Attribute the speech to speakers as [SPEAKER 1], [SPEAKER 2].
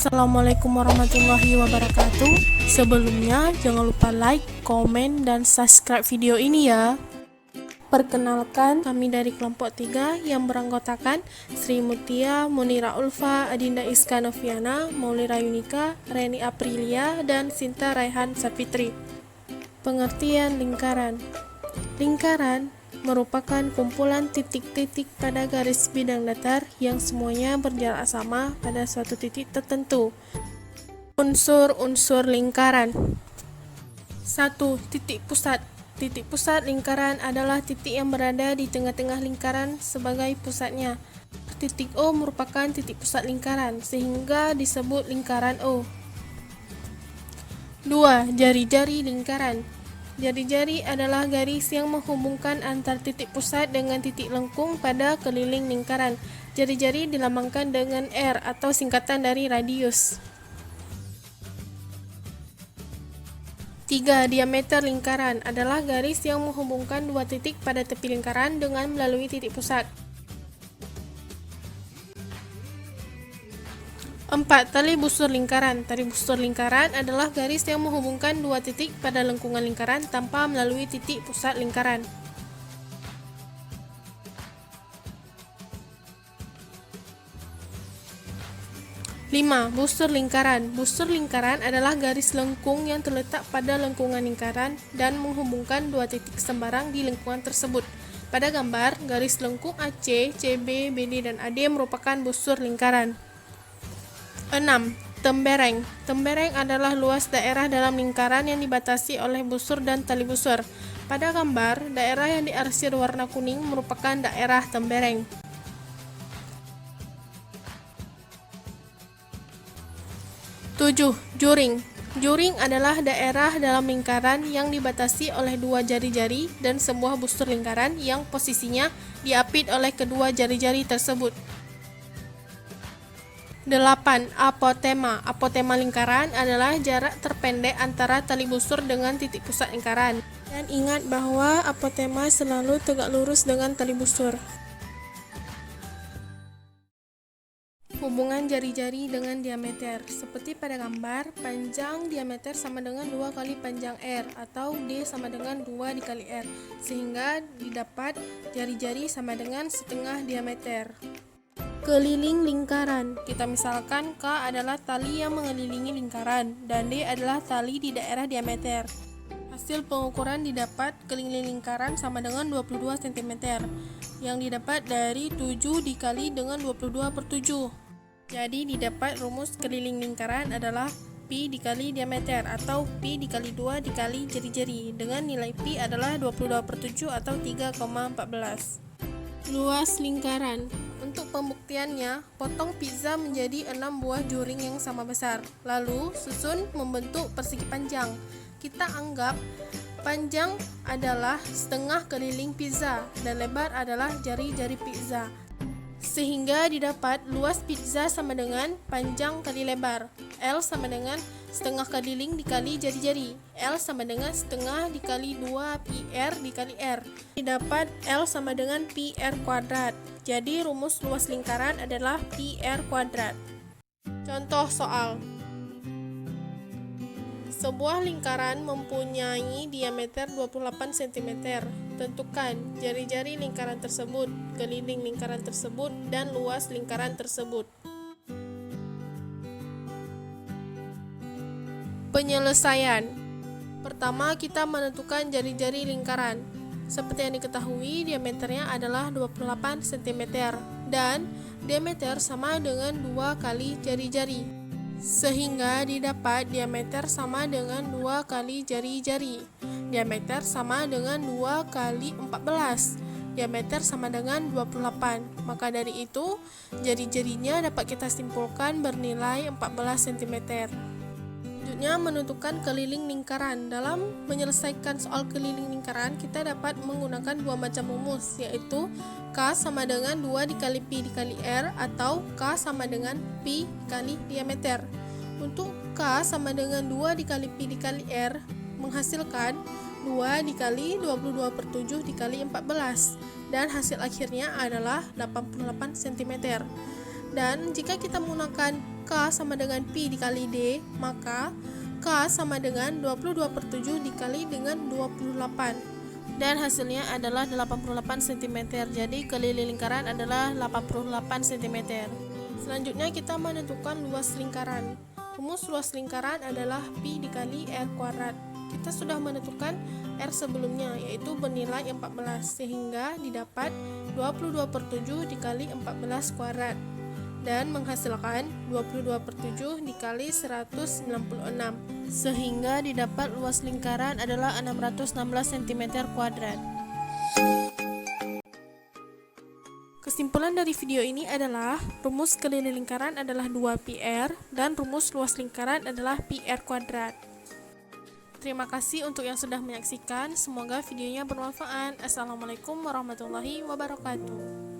[SPEAKER 1] Assalamualaikum warahmatullahi wabarakatuh. Sebelumnya, jangan lupa like, komen, dan subscribe video ini ya. Perkenalkan, kami dari kelompok 3 yang beranggotakan Sri Mutia, Munira Ulfa, Adinda Iska Noviana, Maulira Yunika, Reni Aprilia, dan Sinta Raihan Sapitri. Pengertian lingkaran. Lingkaran merupakan kumpulan titik-titik pada garis bidang datar yang semuanya berjarak sama pada suatu titik tertentu. Unsur-unsur lingkaran. 1. Titik pusat. Titik pusat lingkaran adalah titik yang berada di tengah-tengah lingkaran sebagai pusatnya. Titik O merupakan titik pusat lingkaran, sehingga disebut lingkaran O. 2. Jari-jari lingkaran. Jari-jari adalah garis yang menghubungkan antar titik pusat dengan titik lengkung pada keliling lingkaran. Jari-jari dilambangkan dengan R atau singkatan dari radius. 3. Diameter lingkaran adalah garis yang menghubungkan dua titik pada tepi lingkaran dengan melalui titik pusat. 4. Tali busur lingkaran. Tali busur lingkaran adalah garis yang menghubungkan dua titik pada lengkungan lingkaran tanpa melalui titik pusat lingkaran. 5. Busur lingkaran. Busur lingkaran adalah garis lengkung yang terletak pada lengkungan lingkaran dan menghubungkan dua titik sembarang di lengkungan tersebut. Pada gambar, garis lengkung AC, CB, BD, dan AD merupakan busur lingkaran. 6. Tembereng. Tembereng adalah luas daerah dalam lingkaran yang dibatasi oleh busur dan tali busur. Pada gambar, daerah yang diarsir warna kuning merupakan daerah tembereng. 7. Juring. Juring adalah daerah dalam lingkaran yang dibatasi oleh dua jari-jari dan sebuah busur lingkaran yang posisinya diapit oleh kedua jari-jari tersebut. 8. Apotema. Apotema lingkaran adalah jarak terpendek antara tali busur dengan titik pusat lingkaran. Dan ingat bahwa apotema selalu tegak lurus dengan tali busur. Hubungan jari-jari dengan diameter. Seperti pada gambar, panjang diameter sama dengan 2 kali panjang R atau D sama dengan 2 dikali R, sehingga didapat jari-jari sama dengan setengah diameter. Keliling lingkaran. Kita misalkan K adalah tali yang mengelilingi lingkaran dan D adalah tali di daerah diameter. Hasil pengukuran didapat keliling lingkaran sama dengan 22 cm yang didapat dari 7 dikali dengan 22/7. Jadi didapat rumus keliling lingkaran adalah Pi dikali diameter atau Pi dikali 2 dikali jari-jari dengan nilai Pi adalah 22/7 atau 3,14. Luas lingkaran. Untuk pembuktiannya, potong pizza menjadi 6 buah juring yang sama besar, lalu susun membentuk persegi panjang. Kita anggap panjang adalah setengah keliling pizza dan lebar adalah jari-jari pizza, sehingga didapat luas pizza sama dengan panjang kali lebar. L sama dengan setengah keliling dikali jari-jari. L sama dengan setengah dikali 2 PR dikali R. Didapat L sama dengan PR kuadrat. Jadi rumus luas lingkaran adalah PR kuadrat. Contoh soal. Sebuah lingkaran mempunyai diameter 28 cm. Tentukan jari-jari lingkaran tersebut, keliling lingkaran tersebut, dan luas lingkaran tersebut. Penyelesaian. Pertama, kita menentukan jari-jari lingkaran. Seperti yang diketahui, diameternya adalah 28 cm dan diameter sama dengan 2 kali jari-jari, sehingga didapat diameter sama dengan 2 kali jari-jari. Diameter sama dengan 2 kali 14. Diameter sama dengan 28. Maka dari itu, jari-jarinya dapat kita simpulkan bernilai 14 cm. Selanjutnya, menentukan keliling lingkaran. Dalam menyelesaikan soal keliling lingkaran, kita dapat menggunakan dua macam rumus, yaitu K sama dengan 2 dikali Pi dikali R atau K sama dengan Pi dikali diameter. Untuk K sama dengan 2 dikali Pi dikali R menghasilkan 2 dikali 22/7 dikali 14 dan hasil akhirnya adalah 88 cm. Dan jika kita menggunakan K sama dengan Pi dikali D, maka K sama dengan 22/7 dikali dengan 28. Dan hasilnya adalah 88 cm. Jadi keliling lingkaran adalah 88 cm. Selanjutnya kita menentukan luas lingkaran. Rumus luas lingkaran adalah Pi dikali R kuadrat. Kita sudah menentukan R sebelumnya, yaitu bernilai 14, sehingga didapat 22/7 dikali 14 kuadrat. Dan menghasilkan 22/7 dikali 196, sehingga didapat luas lingkaran adalah 616 cm kuadrat. Kesimpulan dari video ini adalah rumus keliling lingkaran adalah 2πr dan rumus luas lingkaran adalah πr kuadrat. Terima kasih untuk yang sudah menyaksikan. Semoga videonya bermanfaat. Assalamualaikum warahmatullahi wabarakatuh.